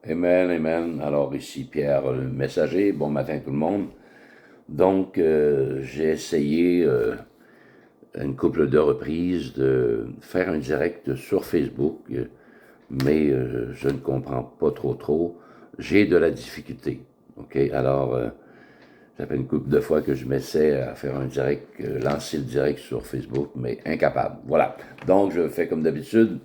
Amen, amen. Alors ici Pierre le messager, bon matin tout le monde. Donc j'ai essayé une couple de reprises de faire un direct sur Facebook, mais je ne comprends pas trop. J'ai de la difficulté. OK? Alors ça fait une couple de fois que je m'essaie à faire un direct, lancer le direct sur Facebook, mais incapable. Voilà. Donc je fais comme d'habitude.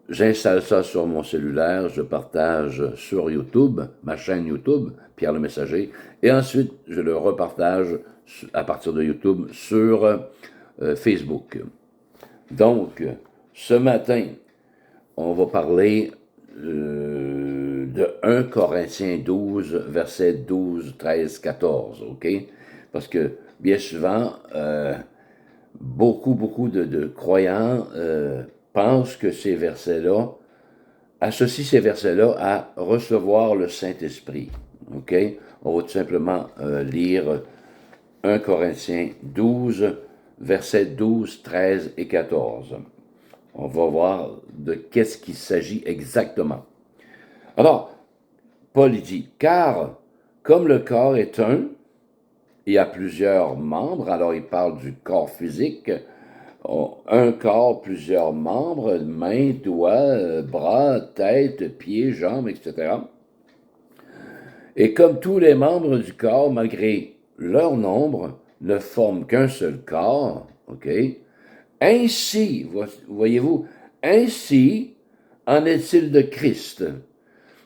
J'installe ça sur mon cellulaire, je partage sur YouTube, ma chaîne YouTube, Pierre le Messager, et ensuite je le repartage à partir de YouTube sur Facebook. Donc, ce matin, on va parler de 1 Corinthiens 12, versets 12, 13, 14, OK? Parce que bien souvent, beaucoup de croyants pensent que ces versets-là, associent ces versets-là à recevoir le Saint-Esprit. OK? On va tout simplement lire 1 Corinthiens 12, versets 12, 13 et 14. On va voir de qu'est-ce qu'il s'agit exactement. Alors, Paul dit, car comme le corps est un, il y a plusieurs membres, alors il parle du corps physique, un corps, plusieurs membres, mains, doigts, bras, tête, pieds, jambes, etc. Et comme tous les membres du corps, malgré leur nombre, ne forment qu'un seul corps, ok? Ainsi, voyez-vous, ainsi en est-il de Christ.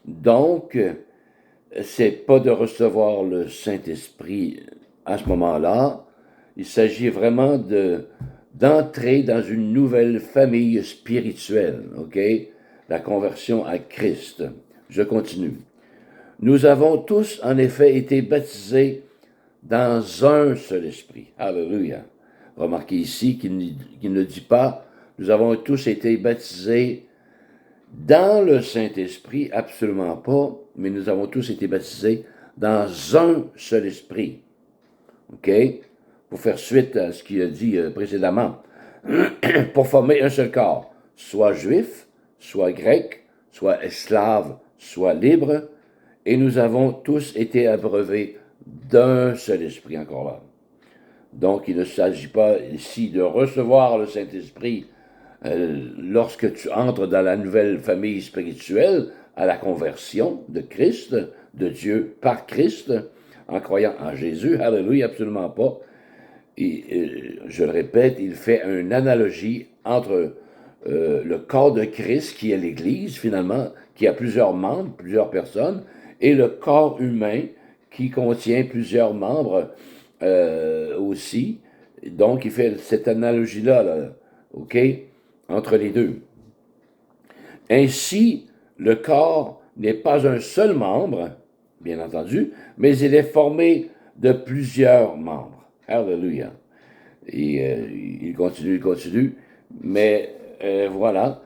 Donc, c'est pas de recevoir le Saint-Esprit à ce moment-là. Il s'agit vraiment d'entrer dans une nouvelle famille spirituelle, ok? La conversion à Christ. Je continue. Nous avons tous, en effet, été baptisés dans un seul esprit. Alléluia. Remarquez ici qu'il ne dit pas, nous avons tous été baptisés dans le Saint-Esprit, absolument pas, mais nous avons tous été baptisés dans un seul esprit. OK? Pour faire suite à ce qu'il a dit précédemment. Pour former un seul corps, soit juif, soit grec, soit esclave, soit libre, et nous avons tous été abreuvés d'un seul esprit encore là. Donc, il ne s'agit pas ici de recevoir le Saint-Esprit lorsque tu entres dans la nouvelle famille spirituelle, à la conversion de Christ, de Dieu par Christ, en croyant en Jésus. Alléluia, absolument pas. Et je le répète, il fait une analogie entre le corps de Christ, qui est l'Église finalement, qui a plusieurs membres, plusieurs personnes, et le corps humain, qui contient plusieurs membres aussi. Donc, il fait cette analogie-là, là, OK, entre les deux. Ainsi, le corps n'est pas un seul membre, bien entendu, mais il est formé de plusieurs membres. Alléluia. Et il continue. Mais voilà,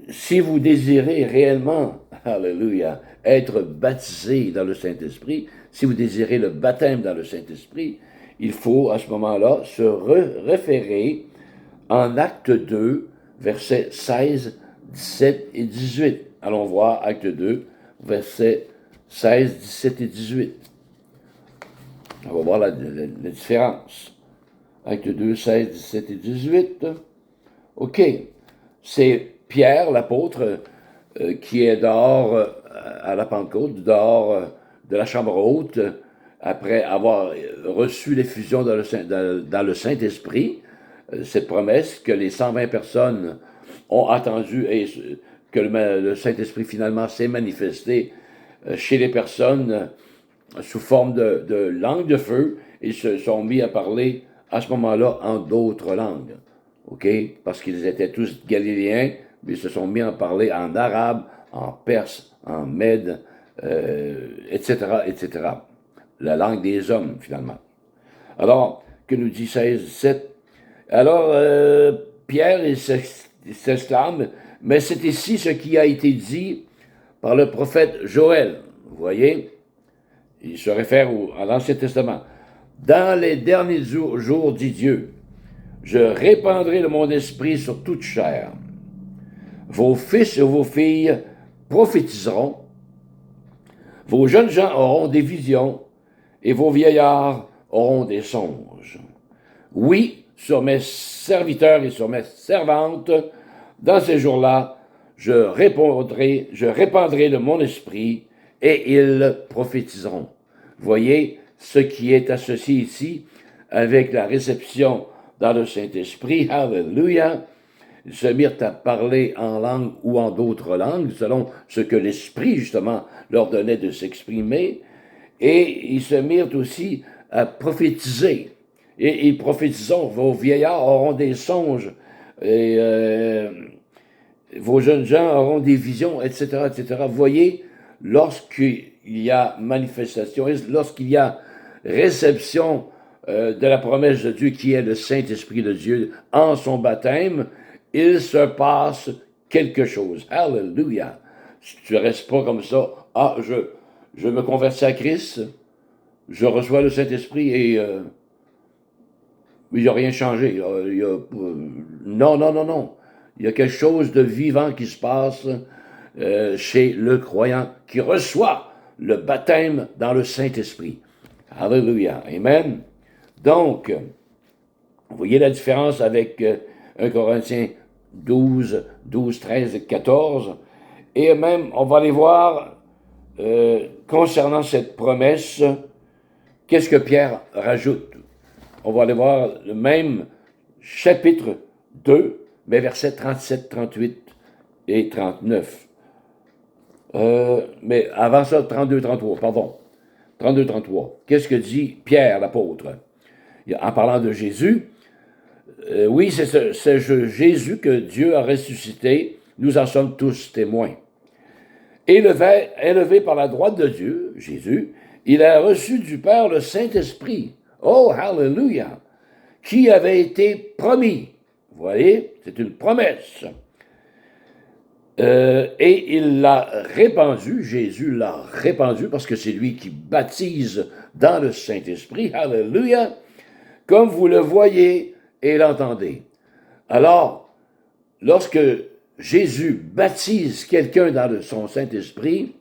si vous désirez réellement, alléluia, être baptisé dans le Saint-Esprit, si vous désirez le baptême dans le Saint-Esprit, il faut à ce moment-là se référer en Acte 2, versets 16, 17 et 18. Allons voir Acte 2, versets 16, 17 et 18. On va voir la différence. Acte 2, 16, 17 et 18. OK. C'est Pierre, l'apôtre, qui est dehors à la Pentecôte, dehors de la chambre haute, après avoir reçu l'effusion dans le Saint-Esprit, cette promesse que les 120 personnes ont attendu et que le Saint-Esprit finalement s'est manifesté chez les personnes sous forme de langue de feu et se sont mis à parler à ce moment-là en d'autres langues. OK? Parce qu'ils étaient tous galiléens, mais ils se sont mis à parler en arabe, en perse, en mède, etc., etc. La langue des hommes, finalement. Alors, que nous dit 16, 17? Alors, Pierre, il s'exclame, mais c'est ici ce qui a été dit par le prophète Joël. Vous voyez? Il se réfère à l'Ancien Testament. Dans les derniers jours, dit Dieu, je répandrai de mon esprit sur toute chair. Vos fils et vos filles prophétiseront, Vos jeunes gens auront des visions et vos vieillards auront des songes. Oui, sur mes serviteurs et sur mes servantes, dans ces jours-là, je répandrai de mon esprit et ils prophétiseront. Voyez ce qui est associé ici avec la réception dans le Saint-Esprit. Alléluia. Ils se mirent à parler en langue ou en d'autres langues, selon ce que l'Esprit, justement, leur donnait de s'exprimer. Et ils se mirent aussi à prophétiser. Et ils prophétiseront, vos vieillards auront des songes, et vos jeunes gens auront des visions, etc., etc. Vous voyez, lorsqu'il y a manifestation, lorsqu'il y a réception de la promesse de Dieu qui est le Saint-Esprit de Dieu en son baptême, il se passe quelque chose. Alléluia. Tu ne restes pas comme ça. Ah, je me convertis à Christ, je reçois le Saint-Esprit et il n'y a rien changé. Non, non, non, non. Il y a quelque chose de vivant qui se passe chez le croyant qui reçoit le baptême dans le Saint-Esprit. Alléluia. Amen. Donc, vous voyez la différence avec 1 Corinthiens 12, 13 et 14. Et même, on va aller voir concernant cette promesse, qu'est-ce que Pierre rajoute? On va aller voir le même chapitre 2, mais versets 37, 38 et 39. Mais avant ça, 32, 33, pardon. 32, 33. Qu'est-ce que dit Pierre, l'apôtre? En parlant de Jésus, oui, c'est Jésus que Dieu a ressuscité. Nous en sommes tous témoins. Élevé par la droite de Dieu, Jésus, il a reçu du Père le Saint-Esprit. Oh, hallelujah! Qui avait été promis. Vous voyez, c'est une promesse. Et il l'a répandu, Jésus l'a répandu, parce que c'est lui qui baptise dans le Saint-Esprit. Hallelujah! Comme vous le voyez et l'entendez. Alors, lorsque Jésus baptise quelqu'un dans son Saint-Esprit,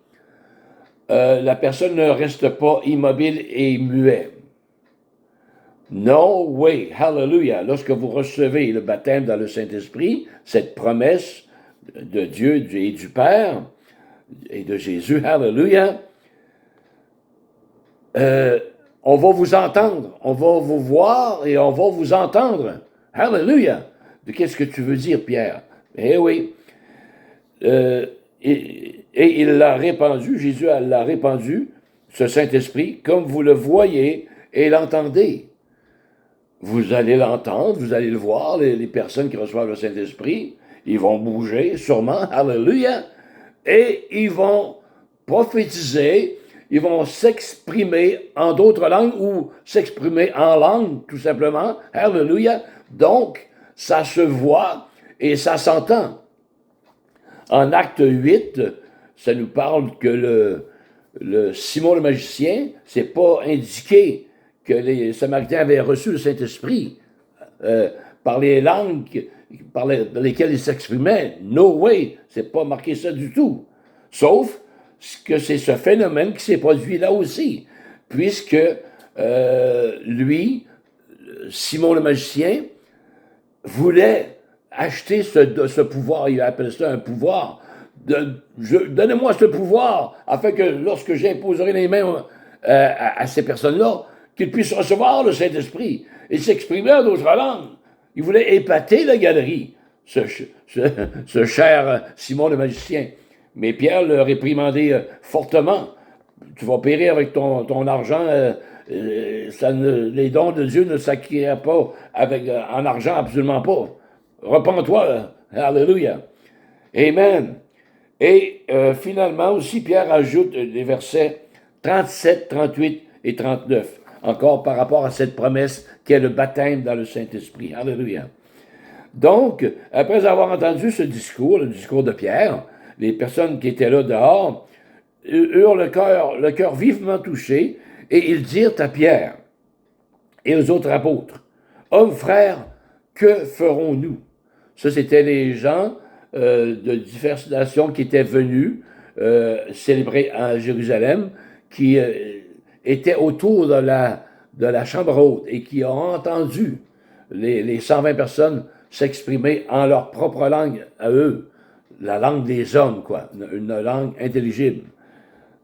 la personne ne reste pas immobile et muet. No way, hallelujah. Lorsque vous recevez le baptême dans le Saint-Esprit, cette promesse de Dieu et du Père et de Jésus, hallelujah, on va vous entendre, on va vous voir et on va vous entendre. Hallelujah. Qu'est-ce que tu veux dire, Pierre? Eh oui. Et il l'a répandu, Jésus l'a répandu, ce Saint-Esprit, comme vous le voyez et l'entendez. Vous allez l'entendre, vous allez le voir, les personnes qui reçoivent le Saint-Esprit, ils vont bouger, sûrement, hallelujah, et ils vont prophétiser, ils vont s'exprimer en d'autres langues ou s'exprimer en langue, tout simplement, hallelujah. Donc, ça se voit et ça s'entend. En acte 8, ça nous parle que le Simon le magicien, c'est pas indiqué que les Samaritains avaient reçu le Saint-Esprit par les langues par lesquelles ils s'exprimaient. No way, c'est pas marqué ça du tout. Sauf que c'est ce phénomène qui s'est produit là aussi, puisque lui, Simon le magicien, voulait acheter ce pouvoir, il appelle ça un pouvoir. Donnez-moi ce pouvoir, afin que lorsque j'imposerai les mains à ces personnes-là, qu'ils puissent recevoir le Saint-Esprit et s'exprimer en d'autres langues. Il voulait épater la galerie, ce cher Simon le magicien. Mais Pierre le réprimandait fortement. Tu vas périr avec ton argent. Les dons de Dieu ne s'acquièrent pas en argent, absolument pas. Repends-toi. Alléluia. Amen. Et finalement aussi, Pierre ajoute les versets 37, 38 et 39, encore par rapport à cette promesse qu'est le baptême dans le Saint-Esprit. Alléluia. Donc, après avoir entendu ce discours, le discours de Pierre, les personnes qui étaient là dehors eurent le cœur vivement touché, et ils dirent à Pierre et aux autres apôtres, « Hommes, frères, que ferons-nous? » Ça, c'était les gens de diverses nations qui étaient venus célébré à Jérusalem, qui étaient autour de la chambre haute et qui ont entendu les 120 personnes s'exprimer en leur propre langue à eux, la langue des hommes, quoi, une langue intelligible.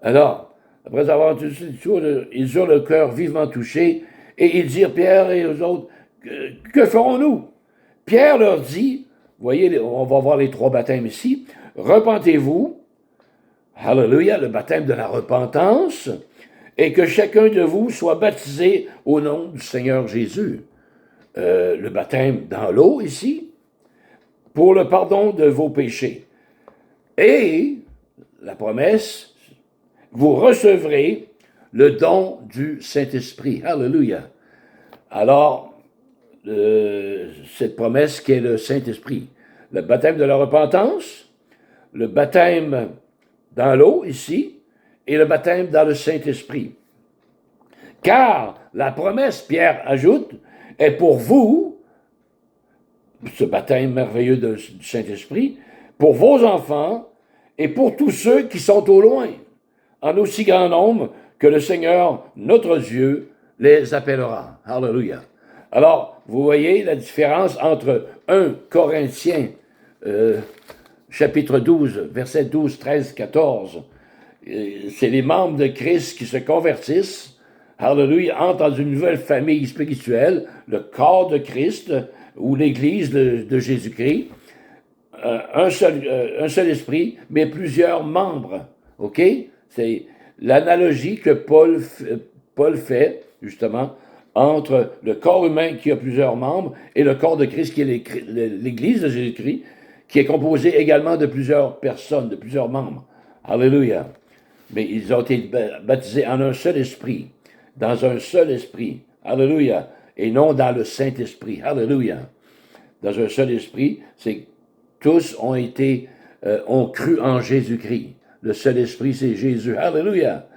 Alors, après avoir entendu ils eurent le cœur vivement touché et ils dirent, Pierre et aux autres, que ferons-nous? Pierre leur dit, voyez, on va voir les 3 baptêmes ici, repentez-vous, hallelujah, le baptême de la repentance, et que chacun de vous soit baptisé au nom du Seigneur Jésus. Le baptême dans l'eau ici, pour le pardon de vos péchés. Et la promesse, vous recevrez le don du Saint-Esprit. Alléluia. Alors, cette promesse qui est le Saint-Esprit, le baptême de la repentance, le baptême dans l'eau ici, et le baptême dans le Saint-Esprit. Car la promesse, Pierre ajoute, est pour vous, ce baptême merveilleux du Saint-Esprit, pour vos enfants et pour tous ceux qui sont au loin, en aussi grand nombre que le Seigneur, notre Dieu, les appellera. Alléluia. Alors, vous voyez la différence entre 1 Corinthiens, chapitre 12, versets 12, 13, 14. C'est les membres de Christ qui se convertissent, alléluia, entrent dans une nouvelle famille spirituelle, le corps de Christ, ou l'Église de Jésus-Christ, un seul esprit, mais plusieurs membres. OK? C'est l'analogie que Paul fait, justement, entre le corps humain qui a plusieurs membres et le corps de Christ qui est l'Église de Jésus-Christ, qui est composée également de plusieurs personnes, de plusieurs membres. Alléluia. Mais ils ont été baptisés en un seul esprit, dans un seul esprit. Alléluia. Et non dans le Saint-Esprit. Alléluia. Dans un seul esprit, c'est tous ont cru en Jésus-Christ. Le seul esprit, c'est Jésus. Alléluia.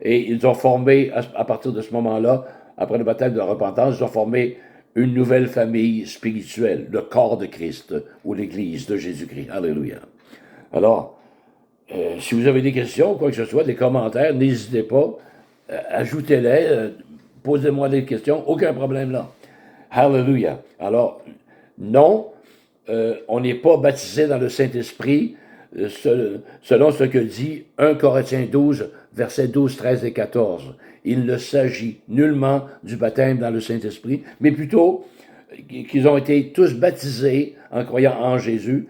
Et ils ont formé, à partir de ce moment-là, après le baptême de la repentance, ils ont formé une nouvelle famille spirituelle, le corps de Christ, ou l'Église de Jésus-Christ. Alléluia. Alors, si vous avez des questions, quoi que ce soit, des commentaires, n'hésitez pas, ajoutez-les, posez-moi des questions, aucun problème là. Hallelujah. Alors, non, on n'est pas baptisé dans le Saint-Esprit selon ce que dit 1 Corinthiens 12, versets 12, 13 et 14. Il ne s'agit nullement du baptême dans le Saint-Esprit, mais plutôt qu'ils ont été tous baptisés en croyant en Jésus,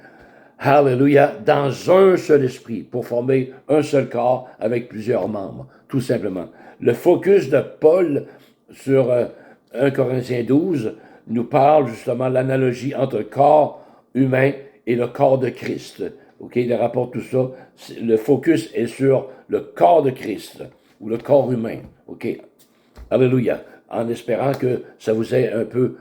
hallelujah, dans un seul esprit, pour former un seul corps avec plusieurs membres, tout simplement. Le focus de Paul sur 1 Corinthiens 12 nous parle justement de l'analogie entre le corps humain et le corps de Christ. OK, il rapporte tout ça. Le focus est sur le corps de Christ, ou le corps humain. OK, alléluia. En espérant que ça vous ait un peu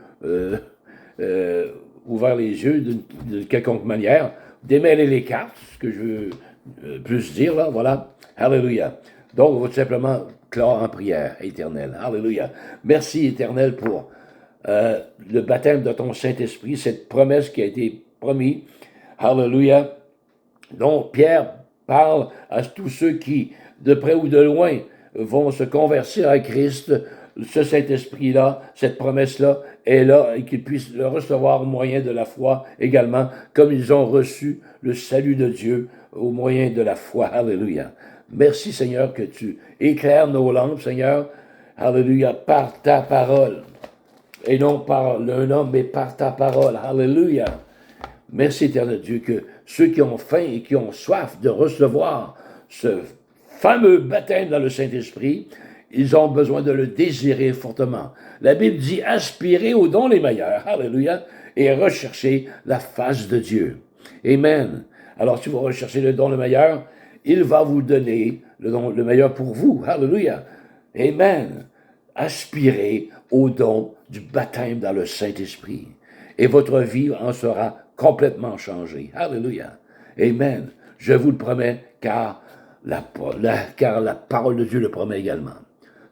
ouvert les yeux d'une quelconque manière. Démêler les cartes, ce que je veux plus dire, là, voilà. Alléluia. Donc, on va tout simplement clore en prière éternelle. Alléluia. Merci, Éternel, pour le baptême de ton Saint-Esprit, cette promesse qui a été promise. Alléluia. Donc, Pierre parle à tous ceux qui, de près ou de loin, vont se convertir à Christ. Ce Saint-Esprit-là, cette promesse-là est là et qu'ils puissent le recevoir au moyen de la foi également, comme ils ont reçu le salut de Dieu au moyen de la foi. Alléluia. Merci, Seigneur, que tu éclaires nos lampes, Seigneur. Alléluia, par ta parole. Et non par un homme, mais par ta parole. Alléluia. Merci, éternel Dieu, que ceux qui ont faim et qui ont soif de recevoir ce fameux baptême dans le Saint-Esprit, ils ont besoin de le désirer fortement. La Bible dit aspirer aux dons les meilleurs, alléluia, et rechercher la face de Dieu. Amen. Alors, si vous recherchez le don le meilleur, il va vous donner le don le meilleur pour vous. Alléluia. Amen. Aspirez au don du baptême dans le Saint-Esprit. Et votre vie en sera complètement changée. Alléluia. Amen. Je vous le promets, car la parole de Dieu le promet également.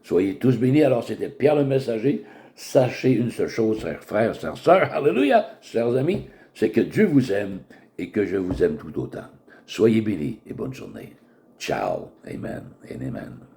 Soyez tous bénis. Alors, c'était Pierre le Messager. Sachez une seule chose, frères, sœurs, alléluia, chers amis, c'est que Dieu vous aime et que je vous aime tout autant. Soyez bénis et bonne journée. Ciao. Amen and amen.